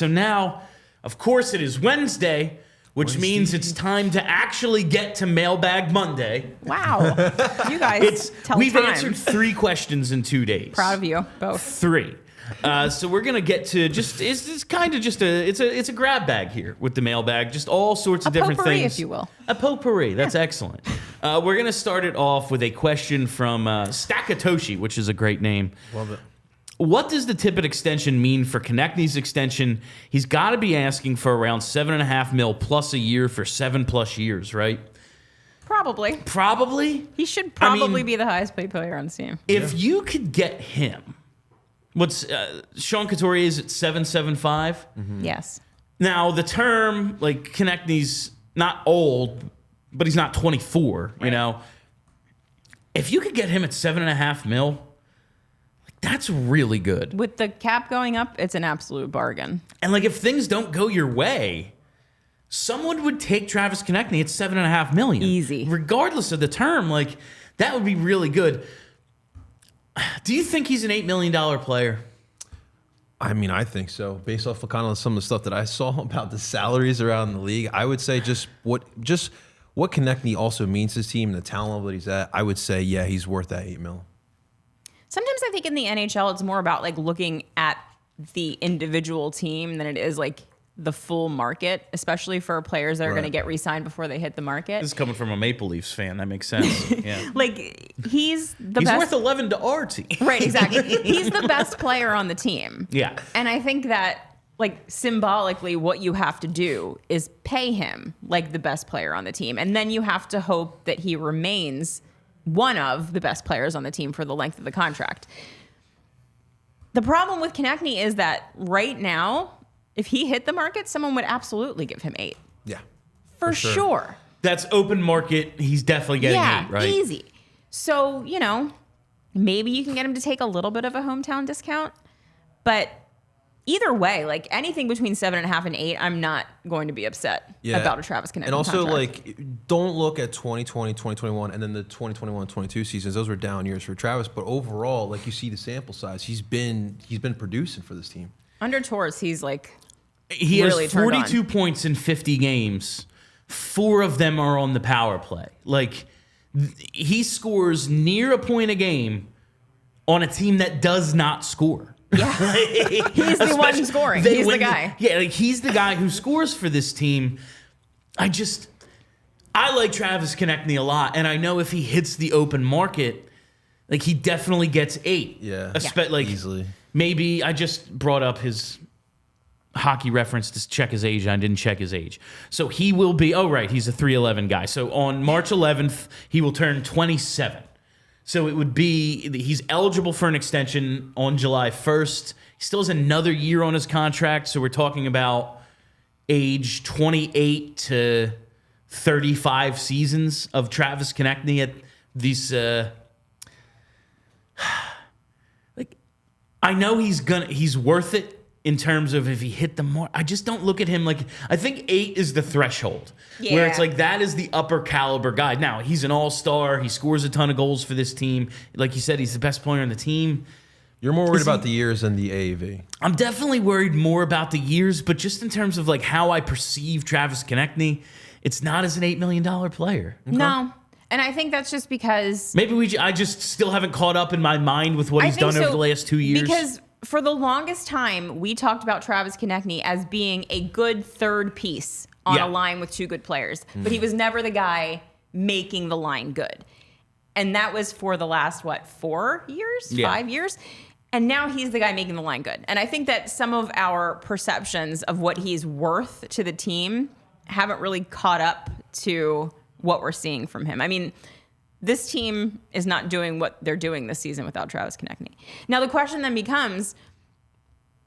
So now, of course, it is Wednesday, which means it's time to actually get to Mailbag Monday. Wow. You guys We've answered 3 questions in 2 days. Proud of you, both. 3. So we're gonna get to it's kind of just it's a grab bag here with the mailbag, just all sorts of different potpourri, things. if you will. A potpourri. That's excellent. We're gonna start it off with a question from Stackatoshi, which is a great name. Love it. What does the Tippett extension mean for Konecny's extension? He's got to be asking for around $7.5 million plus a year for 7+ years, right? Probably. Probably. He should probably be the highest paid player on the team. If you could get him, what's Sean Couturier is at 7.75? Yes. Now the term, like, Konecny's not old, but he's not 24. You know, if you could get him at $7.5 million. That's really good. With the cap going up, it's an absolute bargain. And like, if things don't go your way, someone would take Travis Konecny at $7.5 million. Easy. Regardless of the term, like, that would be really good. Do you think he's an $8 million player? I mean, I think so. Based off of kind of some of the stuff that I saw about the salaries around the league, I would say just what Konecny also means to his team and the talent level that he's at, I would say, yeah, he's worth that $8 million. Sometimes I think in the NHL, it's more about like looking at the individual team than it is like the full market, especially for players that are going to get re-signed before they hit the market. This is coming from a Maple Leafs fan. That makes sense. Yeah. Like, he's he's best. worth 11 to our team. Right, exactly. He's the best player on the team. Yeah. And I think that, like, symbolically, what you have to do is pay him like the best player on the team. And then you have to hope that he remains one of the best players on the team for the length of the contract. The problem with Konecny is that right now, if he hit the market, someone would absolutely give him 8. Yeah. For sure. That's open market. He's definitely getting 8, right? Easy. So, you know, maybe you can get him to take a little bit of a hometown discount. But either way, like, anything between 7.5 and 8, I'm not going to be upset about a Travis Konecny And also, contract. like, don't look at 2020, 2021, and then the 2021-22 seasons. Those were down years for Travis. But overall, like, you see the sample size. He's been producing for this team. Under Torres, he's like He really has turned 42 on. points in 50 games. 4 of them are on the power play. Like, he scores near a point a game on a team that does not score. Yeah. He's the one scoring. He's the guy. Yeah, like, he's the guy who scores for this team. I like Travis Konecny a lot, and I know if he hits the open market, like, he definitely gets 8. Yeah. Like, easily. Maybe I just brought up his hockey reference to check his age. I didn't check his age. So he will be, he's a 3'11" guy. So on March 11th, he will turn 27. So it would be, he's eligible for an extension on July 1st. He still has another year on his contract. So we're talking about age 28 to 35 seasons of Travis Konecny at these, like, I know he's worth it in terms of if he hit the mark. I just don't look at him like, I think 8 is the threshold where it's like, that is the upper caliber guy. Now, he's an all-star. He scores a ton of goals for this team. Like you said, he's the best player on the team. You're more worried about the years than the AAV. I'm definitely worried more about the years, but just in terms of like how I perceive Travis Konecny, it's not as an $8 million player. Okay. No. And I think that's just because maybe I just still haven't caught up in my mind with what he's done over the last 2 years. Because for the longest time, we talked about Travis Konecny as being a good third piece on a line with 2 good players. But he was never the guy making the line good. And that was for the last, 4 years? 5 years? And now he's the guy making the line good. And I think that some of our perceptions of what he's worth to the team haven't really caught up to what we're seeing from him. I mean, this team is not doing what they're doing this season without Travis Konecny. Now, the question then becomes,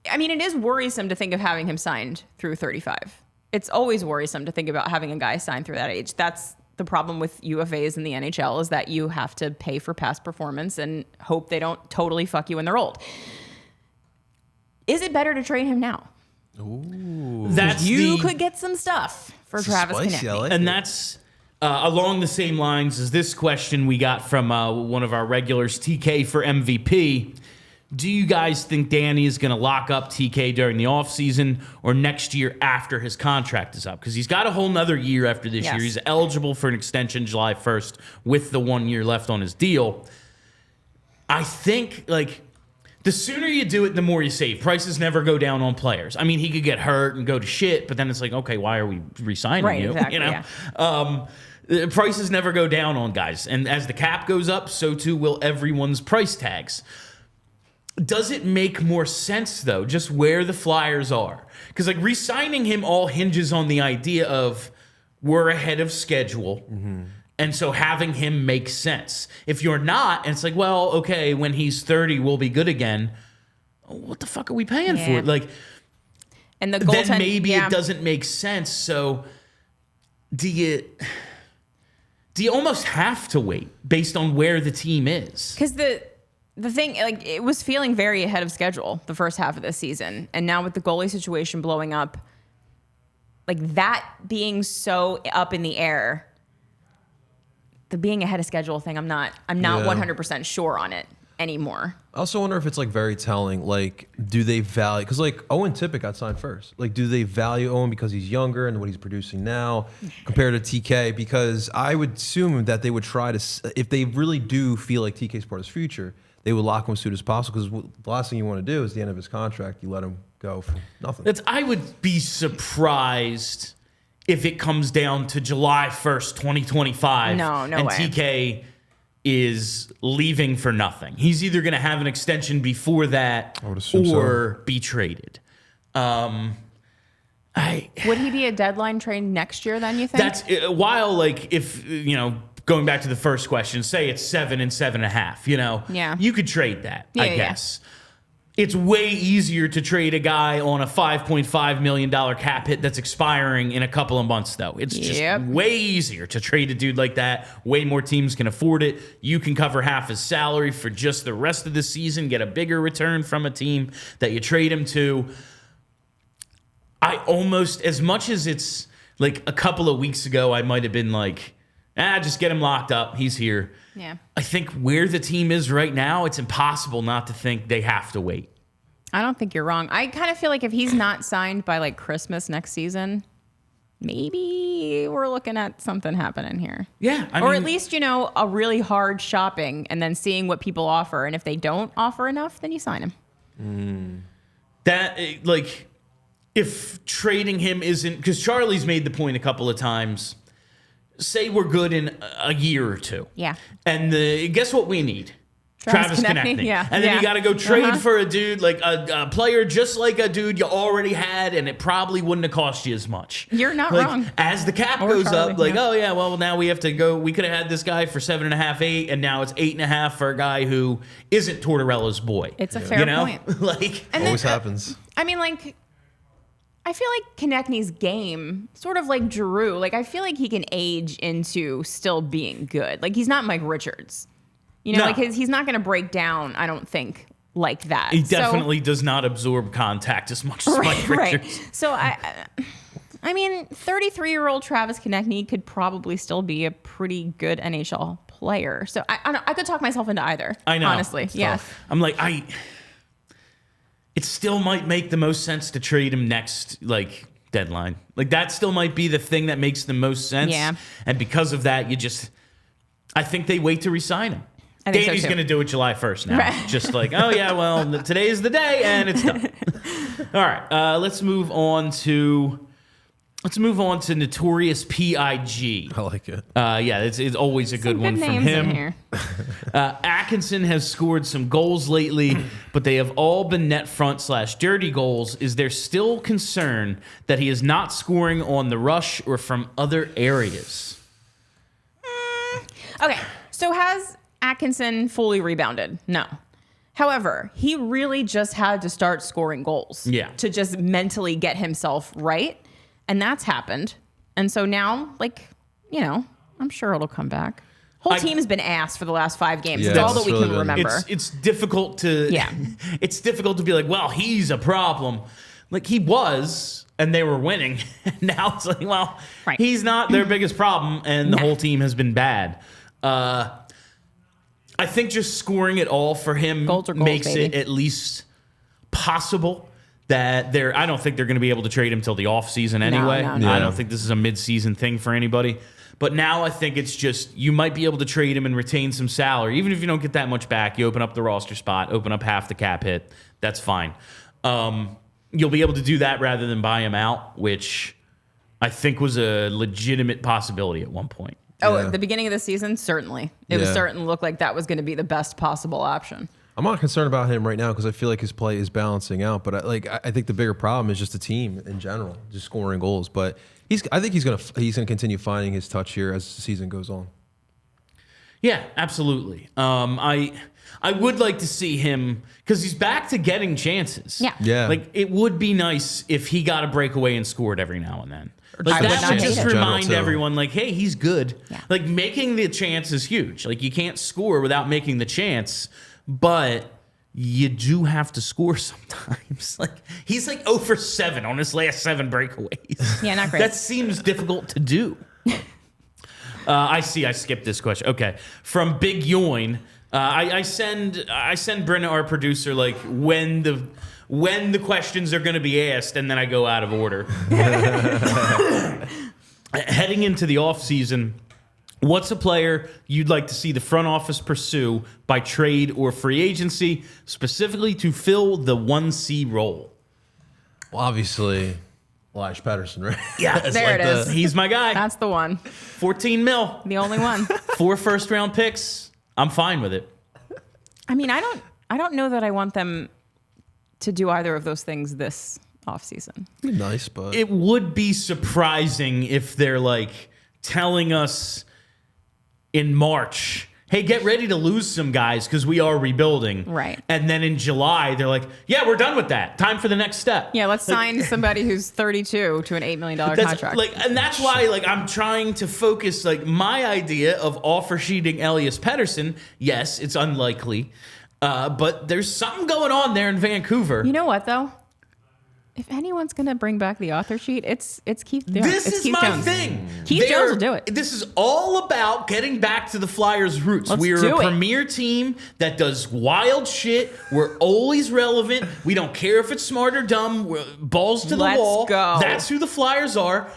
I mean, it is worrisome to think of having him signed through 35. It's always worrisome to think about having a guy signed through that age. That's the problem with UFAs in the NHL, is that you have to pay for past performance and hope they don't totally fuck you when they're old. Is it better to trade him now? Ooh. You could get some stuff for Travis Konecny. Like and that's along the same lines as this question we got from one of our regulars, TK for MVP. do you guys think Danny is going to lock up TK during the offseason or next year after his contract is up? Because he's got a whole nother year after this year. He's eligible for an extension July 1st with the 1 year left on his deal. I think, like, the sooner you do it, the more you save. Prices never go down on players. I mean, he could get hurt and go to shit, but then it's like, okay, why are we re-signing you? Exactly, you know? Prices never go down on guys. And as the cap goes up, so too will everyone's price tags. Does it make more sense, though, just where the Flyers are? Because, like, re-signing him all hinges on the idea of we're ahead of schedule. Mm-hmm. And so having him makes sense. If you're not, and it's like, well, okay, when he's 30, we'll be good again. What the fuck are we paying for? Like, and the then maybe it doesn't make sense. So do you almost have to wait based on where the team is? Because the thing, like, it was feeling very ahead of schedule the first half of the season. And now with the goalie situation blowing up, like, that being so up in the air, the being ahead of schedule thing, I'm not 100% sure on it anymore. I also wonder if it's, like, very telling. Like, do they value, because, like, Owen Tippett got signed first. Like, do they value Owen because he's younger and what he's producing now compared to TK? Because I would assume that they would try to, if they really do feel like TK's part of his future, they would lock him as soon as possible, because the last thing you want to do is the end of his contract, you let him go for nothing. I would be surprised if it comes down to July 1st, 2025. No and way. TK is leaving for nothing. He's either going to have an extension before that or be traded. Would he be a deadline trade next year then, you think? That's while, like, if, you know, going back to the first question, say it's 7 and 7.5, you know, you could trade that, I guess. It's way easier to trade a guy on a $5.5 million cap hit that's expiring in a couple of months, though. It's just way easier to trade a dude like that. Way more teams can afford it. You can cover half his salary for just the rest of the season, get a bigger return from a team that you trade him to. I almost, as much as it's like a couple of weeks ago, I might have been like, just get him locked up. He's here. Yeah. I think where the team is right now, it's impossible not to think they have to wait. I don't think you're wrong. I kind of feel like if he's not signed by, like, Christmas next season, maybe we're looking at something happening here. Yeah. I mean, at least, you know, a really hard shopping and then seeing what people offer. And if they don't offer enough, then you sign him. That, like, if trading him isn't, because Charlie's made the point a couple of times, say we're good in a year or two. Yeah. And guess what we need? Travis Konecny. Yeah. And then you got to go trade for a dude, like a player just like a dude you already had, and it probably wouldn't have cost you as much. You're not like, wrong. As the cap goes up, like, oh yeah, well now we have to go. We could have had this guy for 7.5, 8, and now it's 8.5 for a guy who isn't Tortorella's boy. It's a fair point. Like, and always happens. I mean, like, I feel like Konecny's game, sort of like Giroux, like, I feel like he can age into still being good. Like, he's not Mike Richards. You know, like, he's not going to break down, I don't think, like that. He definitely does not absorb contact as much as Mike Richards. Right. So, I mean, 33-year-old Travis Konecny could probably still be a pretty good NHL player. So, I could talk myself into either. I know. Honestly, yeah. I'm like, it still might make the most sense to trade him next, like, deadline. Like, that still might be the thing that makes the most sense. Yeah. And because of that, I think they wait to re-sign him. Danny's going to do it July 1st now. Right. Just like, oh, yeah, well, today is the day, and it's done. All right, let's move on to Notorious PIG. I like it. Yeah, it's always a good one from him. Atkinson has scored some goals lately, but they have all been net front/dirty goals. Is there still concern that he is not scoring on the rush or from other areas? Okay, so has Atkinson fully rebounded? No. However, he really just had to start scoring goals to just mentally get himself right. And that's happened. And so now, like, you know, I'm sure it'll come back. Whole team's been asked for the last 5 games. It's all that we can remember. It's difficult to it's difficult to be like, well, he's a problem. Like, he was, and they were winning. Now it's like, well, he's not their biggest problem, and the whole team has been bad. I I think just scoring it all for him Goals are goals, makes it baby. at least possible that I don't think they're going to be able to trade him till the offseason anyway. no. I don't think this is a mid-season thing for anybody. But now I think it's just you might be able to trade him and retain some salary. Even if you don't get that much back, you open up the roster spot, open up half the cap hit. That's fine. You'll be able to do that rather than buy him out, which I think was a legitimate possibility at one point. Oh, Yeah. at the beginning of the season, certainly. It was starting to look like that was going to be the best possible option. I'm not concerned about him right now because I feel like his play is balancing out. But I think the bigger problem is just the team in general, just scoring goals. But I think he's gonna continue finding his touch here as the season goes on. Yeah, absolutely. I would like to see him because he's back to getting chances. Yeah. Like it would be nice if he got a breakaway and scored every now and then. Like I would that not would hate just it. remind General, too. everyone, like, hey, he's good. Yeah. Like making the chance is huge. Like you can't score without making the chance, but you do have to score sometimes. Like he's like 0 for 7 on his last 7 breakaways. Yeah, not great. That seems difficult to do. I see. I skipped this question. Okay, from Big Yoin, I send Brenna, our producer, like when the questions are going to be asked, and then I go out of order. Heading into the off season, what's a player you'd like to see the front office pursue by trade or free agency, specifically to fill the 1C role? Well, obviously, Elijah Patterson, right? Yeah, There it is. He's my guy. That's the one. 14 mil, The only one. 4 first-round picks. I'm fine with it. I mean, I don't know that I want them to do either of those things this offseason. Nice, but It would be surprising if they're like telling us in March, hey, get ready to lose some guys because we are rebuilding. Right. And then in July, they're like, yeah, we're done with that. Time for the next step. Yeah, let's sign somebody who's 32 to an $8 million That's contract. like, and that's why, like, I'm trying to focus. Like, my idea of offer sheeting Elias Pettersson. Yes, it's unlikely, but there's something going on there in Vancouver. You know what, though? If anyone's going to bring back the author sheet, it's Keith. This it's is Keith my Jones. thing. Keith Jones will do it. This is all about getting back to the Flyers' roots. Let's We're do a it. premier team that does wild shit. We're always relevant. We don't care if it's smart or dumb. We're balls to the Let's wall. go. That's who the Flyers are.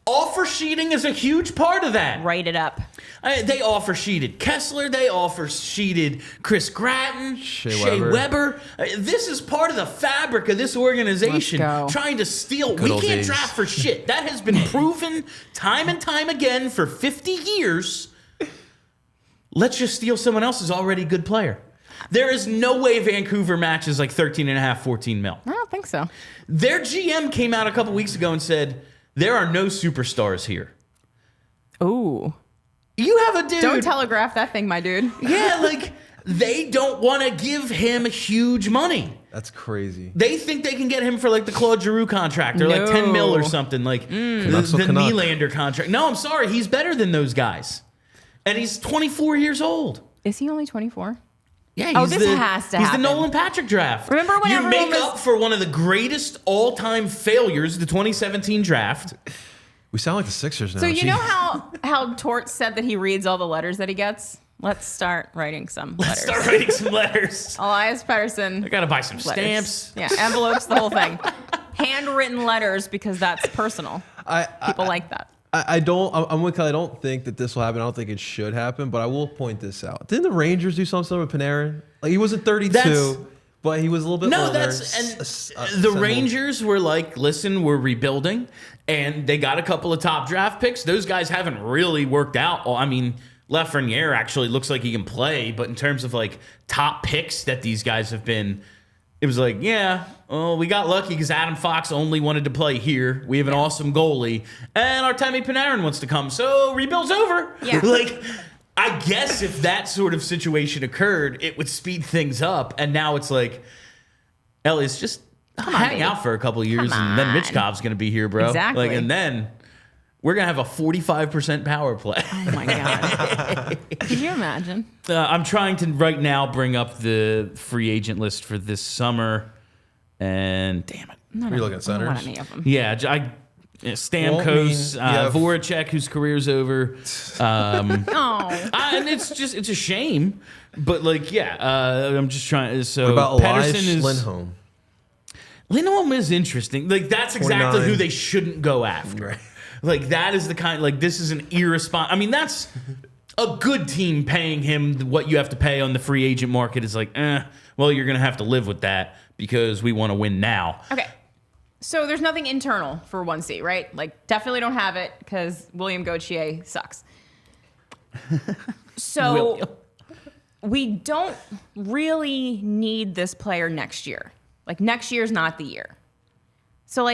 Offer sheeting is a huge part of that. Write it up. They offer sheeted Kessler. They offer sheeted Chris Gratton, Shea Weber. This is part of the fabric of this organization. Let's go. Trying to steal. Good We old can't days. draft for shit. That has been proven time and time again for 50 years. Let's just steal someone else's already good player. There is no way Vancouver matches like 13 and a half, 14 mil. I don't think so. Their GM came out a couple weeks ago and said, there are no superstars here. Ooh. You have a dude. Don't telegraph that thing, my dude. Yeah, like they don't want to give him huge money. that's crazy. They think they can get him for like the Claude Giroux contract or like 10 mil or something, like the Canucks will Canuck. Nylander contract. No, I'm sorry, he's better than those guys, and he's 24 years old. Is he only 24? Yeah, he's Oh, this has to he's happen. the Nolan Patrick draft. Remember when you everyone make was- up for one of the greatest all-time failures, the 2017 draft. We sound like the Sixers now. So you Jeez. know how Tort said that he reads all the letters that he gets? Let's start writing some letters. Start writing some letters. Elias Pettersson. I gotta buy some letters. stamps. Yeah, envelopes, the whole thing. Handwritten letters because that's personal. People like that. I'm with Kelly. I don't think that this will happen. I don't think it should happen, but I will point this out. Didn't the Rangers do something similar with Panarin? Like he wasn't 32, That's- but he was a little bit No, older. the Rangers were like, listen, we're rebuilding, and they got a couple of top draft picks. Those guys haven't really worked out. I mean, Lafreniere actually looks like he can play, but in terms of like top picks that these guys have been, it was like, yeah, well, we got lucky because Adam Fox only wanted to play here. We have an awesome goalie, and Artemi Panarin wants to come, so rebuild's over. Yeah. Like, I guess if that sort of situation occurred, it would speed things up. And now it's like, Elias, just hang baby. out for a couple of years, Come and then on. Michkov's going to be here, bro. Exactly. Like, and then we're going to have a 45% power play. Oh my God. Could you imagine? I'm trying to right now bring up the free agent list for this summer, and damn it. Are you looking at I don't want centers? any of them. Yeah, Stamkos, Voracek, whose career's over. And it's a shame. But I'm just trying. So what about Pedersen is Lindholm? Lindholm is interesting. That's exactly 29. who they shouldn't go after. Right. That is the kind. This is an irresponsible. I mean, that's a good team paying him what you have to pay on the free agent market. Is well, you're gonna have to live with that because we want to win now. Okay. So there's nothing internal for 1C, right? Definitely don't have it because William Gauthier sucks. So we don't really need this player next year. Next year's not the year. So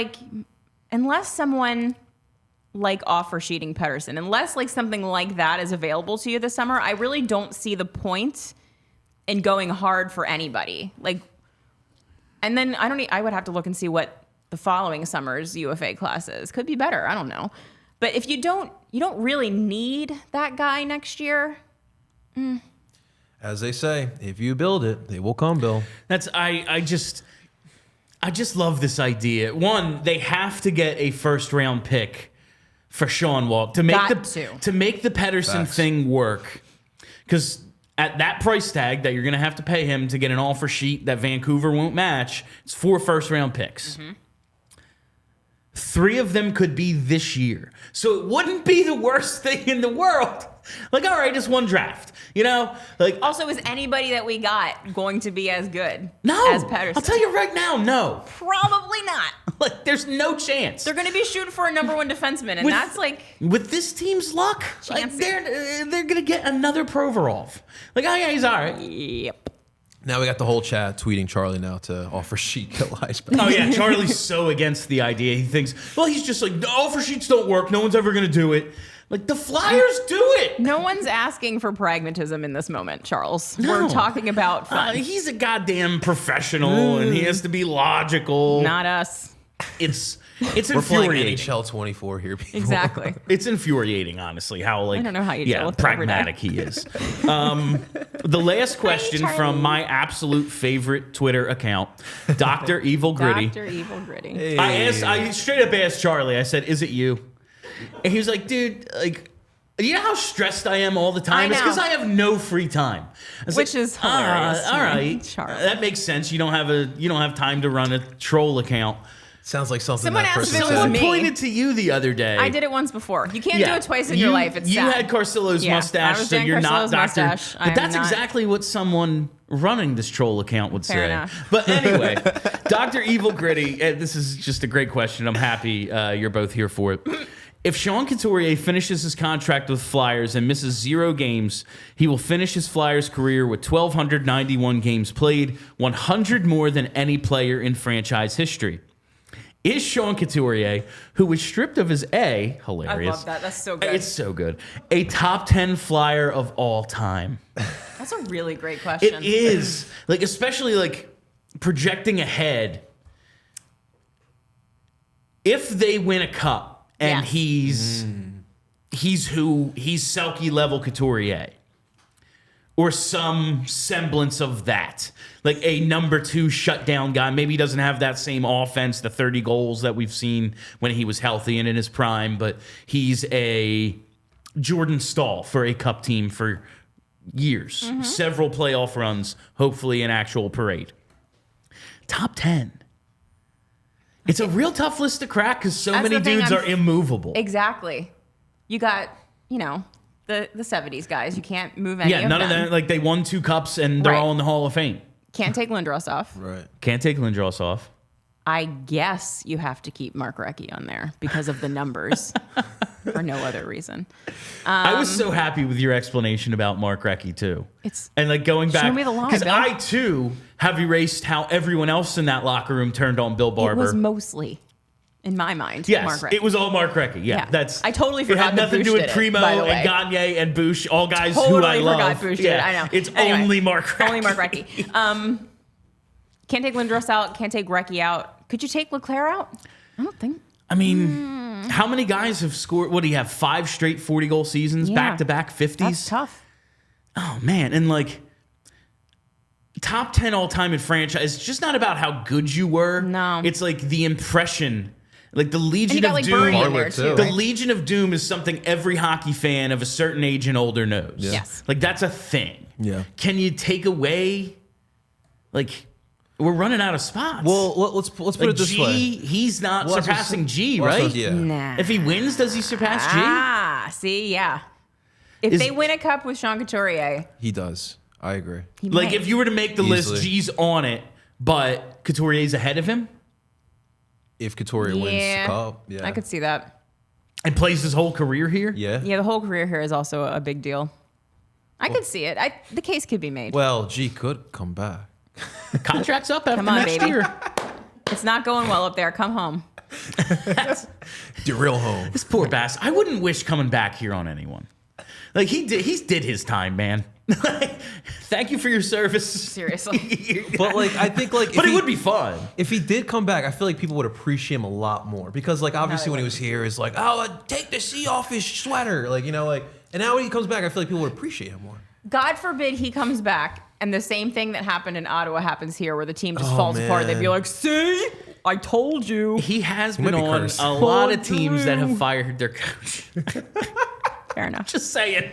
unless someone offer sheeting Pedersen, unless something like that is available to you this summer, I really don't see the point in going hard for anybody. And then I would have to look and see what the following summer's UFA class is. Could be better. I don't know. But if you don't really need that guy next year. As they say, if you build it, they will come, Bill. I just love this idea. One, they have to get a first round pick for Sean Walk to make the Pedersen thing work. Because at that price tag that you're going to have to pay him to get an offer sheet that Vancouver won't match, it's 4 first round picks. Mm-hmm. 3 of them could be this year. So it wouldn't be the worst thing in the world. All right, it's one draft. Also, is anybody that we got going to be as good as Pedersen? I'll tell you right now, no. Probably not. There's no chance. They're going to be shooting for a number 1 defenseman, and that's with this team's luck, they're going to get another Provorov. Yeah, he's all right. Yep. Now we got the whole chat tweeting Charlie now to offer sheet PHLY's back. Oh yeah, Charlie's so against the idea. He thinks, he's just the offer sheets don't work. No one's ever going to do it. The Flyers do it. No one's asking for pragmatism in this moment, Charles. No. We're talking about fun. He's a goddamn professional, and he has to be logical. Not us. It's We're infuriating. playing NHL 24 here, people. Exactly. It's infuriating, honestly, how I don't know how you deal with it every day. pragmatic he is. The last question from my absolute favorite Twitter account, Dr. Evil Gritty. Dr. Evil Gritty. Hey. I straight up asked Charlie. I said, "Is it you?" And he was like, "Dude, you know how stressed I am all the time? It's because I have no free time." Which is hilarious. All right, Charlie. that makes sense. You don't have time to run a troll account. Sounds like something Someone that asked person if it said. was Someone me. pointed to you the other day. I did it once before. You can't do it twice in your life. It's you sad. had Carcillo's Yeah, mustache, I was so Dan you're not Carcillo's Dr. mustache. But that's I'm not- exactly what someone running this troll account would Fair say. enough. But anyway, Dr. Evil Gritty, this is just a great question. I'm happy you're both here for it. If Sean Couturier finishes his contract with Flyers and misses 0 games, he will finish his Flyers career with 1,291 games played, 100 more than any player in franchise history. Is Sean Couturier, who was stripped of his hilarious. I love that. That's so good. It's so good. A top 10 Flyer of all time. That's a really great question. It is. Especially projecting ahead. If they win a cup and Yes. he's Selke level Couturier. Or some semblance of that. A number 2 shutdown guy. Maybe he doesn't have that same offense, the 30 goals that we've seen when he was healthy and in his prime, but he's a Jordan Staal for a cup team for years. Mm-hmm. Several playoff runs, hopefully an actual parade. Top 10. It's a real tough list to crack because so That's many the thing, dudes are immovable. Exactly. You got, the 70s guys. You can't move any of them. None of them. They won 2 cups and they're Right. all in the Hall of Fame. Can't take Lindros off. Right. Can't take Lindros off. I guess you have to keep Mark Recchi on there because of the numbers for no other reason. I was so happy with your explanation about Mark Recchi too. It's And going back, show me the line, because Bill. I too have erased how everyone else in that locker room turned on Bill It Barber. was mostly, in my mind, Yes, Mark Recchi. it was all Mark Recchi. Yeah, Yeah. I totally forgot It had that nothing to do Bush with did it, Primo by the way. and Gagne and Bush, all guys who I Totally love. forgot Bush did it, I know. It's Anyway, only Mark Recchi. Only Mark Recchi. Can't take Lindros out. Can't take Recchi out. Could you take Leclerc out? I don't think. I mean, how many guys have scored? What do you have? 5 straight 40-goal seasons, Yeah. back-to-back 50s? That's tough. Oh, man. And top 10 all time in franchise. It's just not about how good you were. No. It's the impression Like the And Legion you got of like Doom. Bernie in there Hardwick, too. too. The right? Legion of Doom is something every hockey fan of a certain age and older knows. Yes. Like that's a thing. Yeah. Can you take away? Like we're running out of spots. Well, let's put like it this G, way. he's not Well, that's what- surpassing G, well, that's right? what- yeah. Nah. If he wins, does he surpass G? Ah, see, yeah. If Is- they win a cup with Sean Couturier, He does. I agree. he Like might. if you were to make the list, Easily. G's on it, but Couturier's ahead of him If Couturier wins the cup, yeah. I could see that. and plays his whole career here. Yeah. Yeah, the whole career here is also a big deal. I could see it. The case could be made. Well, G could come back. Contract's up after Come on, next baby. year. It's not going well up there. Come home. The real home. This poor bastard. I wouldn't wish coming back here on anyone. Like he did his time, man. Thank you for your service. Seriously. But like, I think like, But if it would be fun. If he did come back, I feel like people would appreciate him a lot more because, like, obviously they when he was here, it's like, oh, take the C off his sweater, like, you know, like. And now when he comes back, I feel like people would appreciate him more. God forbid he comes back and the same thing that happened in Ottawa happens here where the team just Oh, falls apart. man. They'd be like, see? I told you. He has might been be on cursed. a lot of Oh, teams that Drew. have fired their coach. Fair enough. Just saying.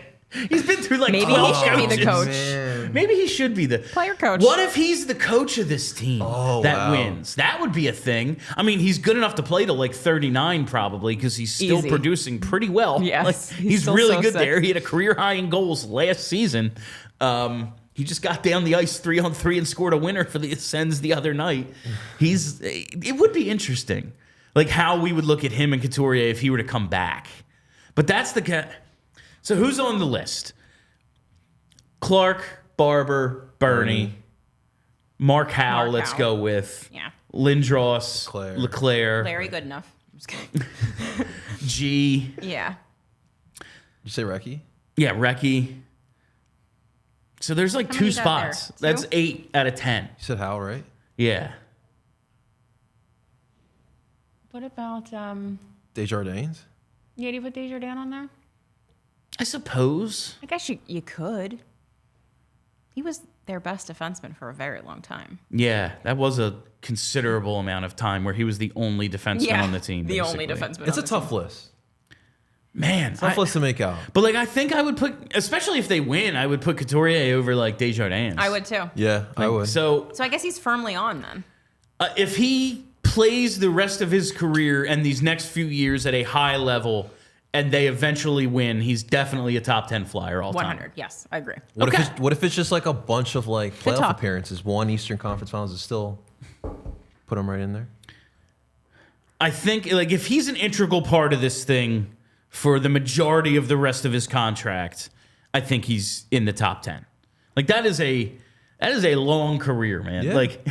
He's been through like Maybe 12 he should be the coaches. coach. Man. Maybe he should be the Player coach. What if he's the coach of this team that wow. wins? That would be a thing. I mean, he's good enough to play to like 39 probably because he's still Easy. producing pretty well. Yes, Like, he's he's still really so good sick. there. He had a career high in goals last season. He just got down the ice 3-on-3 and scored a winner for the Sens the other night. It would be interesting, like how we would look at him and Couturier if he were to come back. But that's the guy. So who's on the list? Clark, Barber, Bernie, Mark Howe. Mark Let's Howe. go with Yeah. Lindros, Leclerc. Larry, good enough. I'm just kidding. G. Yeah. You say Recky? Yeah, Recchi. So there's like How two many you got spots. there? That's Two? 8 out of 10. You said Howell, right? Yeah. What about, Desjardins? do you put Desjardins on there? I suppose. I guess you could. He was their best defenseman for a very long time. Yeah, that was a considerable amount of time where he was the only defenseman on the team. The only basically. defenseman. It's on a the tough team. list. Man, Tough list to make out. but like I think I would put, especially if they win, I would put Couturier over like Desjardins. I would too. Yeah, I would. So So I guess he's firmly on then. if he plays the rest of his career and these next few years at a high level, and they eventually win, he's definitely a top 10 flyer all time. 100. Yes, I agree. What Okay. if it's just like a bunch of like playoff talk. appearances? One Eastern Conference Finals is still put him right in there. I think like if he's an integral part of this thing for the majority of the rest of his contract, I think he's in the top 10. Like that is a long career, man. Yeah. Like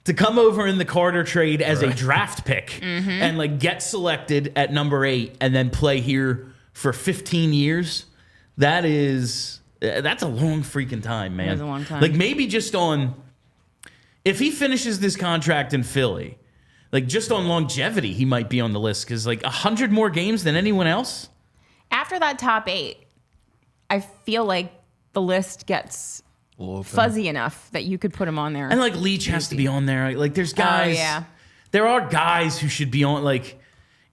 to come over in the Carter trade as a draft pick and like get selected at number 8 and then play here for 15 years, that's a long freaking time, man. It is a long time. Like maybe just on if he finishes this contract in Philly, like just on longevity, he might be on the list because like 100 more games than anyone else. After that top 8, I feel like the list gets A little open. fuzzy enough that you could put him on there. And like Leach has to be on there. Like there's guys. yeah. There are guys who should be on. Like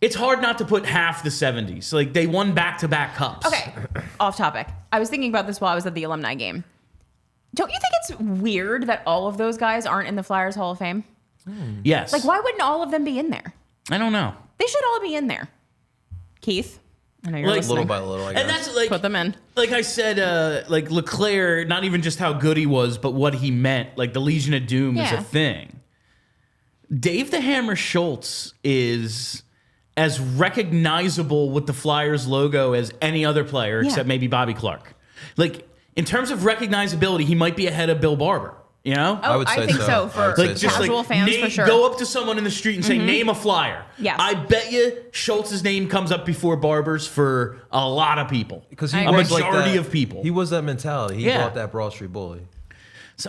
it's hard not to put half the 70s. Like they won back-to-back cups. Okay, off topic. I was thinking about this while I was at the alumni game. Don't you think it's weird that all of those guys aren't in the Flyers Hall of Fame? Yes. Like, why wouldn't all of them be in there? I don't know. They should all be in there. Keith, I know you're Like, listening. Little by little, I guess. And that's like Put them in. Like I said, like Leclerc, not even just how good he was, but what he meant. Like the Legion of Doom is Yeah. a thing. Dave the Hammer Schultz is as recognizable with the Flyers logo as any other player, Yeah. except maybe Bobby Clark. Like in terms of recognizability, he might be ahead of Bill Barber. You know, Oh, I, would say think so. so I for would say like so. just casual like fans name, for sure. go up to someone in the street and say, "Name a Flyer." Yes. I bet you Schultz's name comes up before Barber's for a lot of people. Because I he agree. was like majority that, of people. He was that mentality. He Yeah. brought that Broad Street bully. So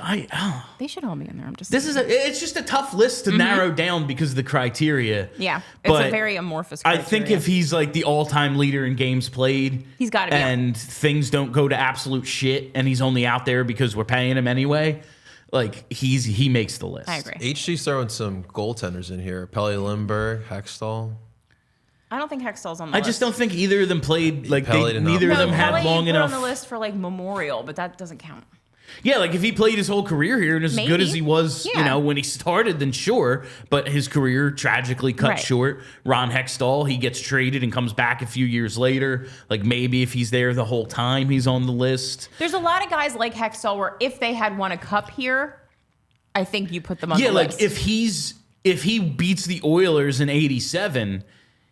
They should all be in there. I'm just. it's just a tough list to narrow down because of the criteria. Yeah, it's But a very amorphous. I think criteria. if he's like the all-time leader in games played, He's gotta be. and things don't go to absolute shit, and he's only out there because we're paying him anyway. like he makes the list. I agree. HG's throwing some goaltenders in here. Pelle Lindbergh, Hextall. I don't think Hextall's on the I list. just don't think either of them played like Pelle did not neither of play. them had Pele long put enough. on the list for like Memorial, but that doesn't count. Yeah, like if he played his whole career here and as good Maybe. as he was, Yeah. when he started, then sure. But his career tragically cut Right. short. Ron Hextall, he gets traded and comes back a few years later. Like maybe if he's there the whole time, he's on the list. There's a lot of guys like Hextall where if they had won a cup here, I think you put them on Yeah, the like list. if he beats the Oilers in '87,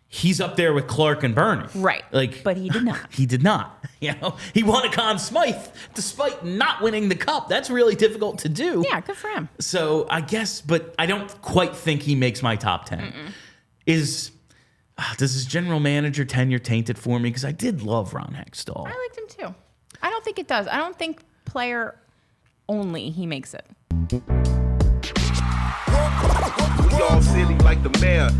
he's up there with Clark and Bernie. Right. Like, But he did not. He did not. He won a Conn Smythe despite not winning the cup. That's really difficult to do. Yeah, good for him. So I guess, but I don't quite think he makes my top 10. Does his general manager tenure taint it for me? Because I did love Ron Hextall. I liked him too. I don't think it does. I don't think player only he makes it. We all silly like the mayor.